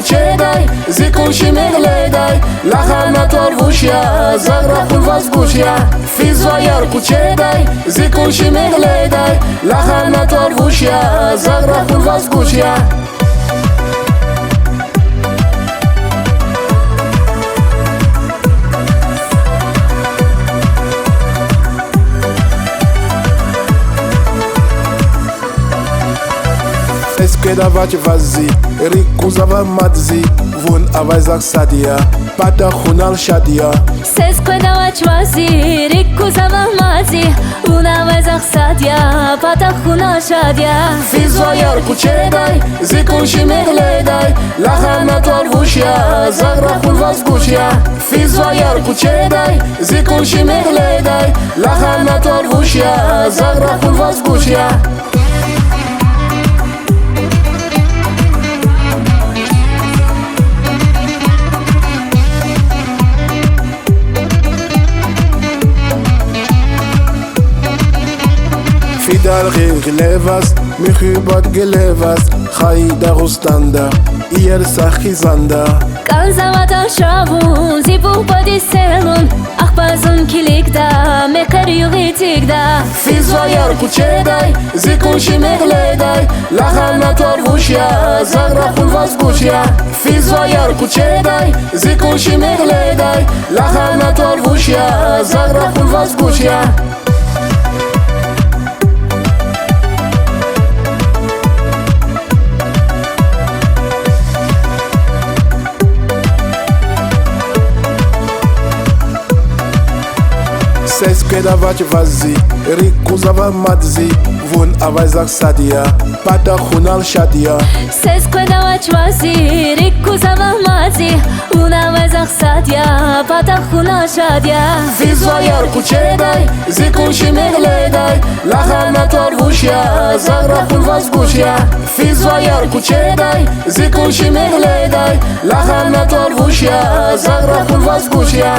kucheday zikun shimegleday lahana torvushya zagra khulvazgushya fizvayar kucheday zikun shimegleday lahana torvushya zagra khulvazgushya Esque dawać wazi, riku zawa madzi, vun avazak sadia, pata khunal shadia. Sesque dawać wazi, riku zawa madzi, vun avazak sadia, pata khunal shadia. Fizvayar kucheday zikun shimegleday lahana torvushya zagra khulvazgushya Fizvayar kucheday zikun shimegleday lahana torvushya zagra khulvazgushya Fidal gelevas, mihubat gelevas, Khaida rustanda, ier sachizanda. Kanzavata shavun, zibu padiselun, akhbazun kilikda, mekar yugitikda. Fizvayar kucheday zikun shimegleday lahana torvushya zagra khulvazgushya Fizvayar kucheday zikun shimegleday lahana torvushya zagra khulvazgushya Sesque dawać wazi, riku zawa madzi, vun avazak sadia, pata khunal shadia. Sesque dawać wazi, riku zawa madzi, vun avazak sadia, pata khunal shadia. Fizvayar kucheday zikun shimegleday lahana torvushya zagra khulvazgushya Fizvayar kucheday zikun shimegleday lahana torvushya zagra khulvazgushya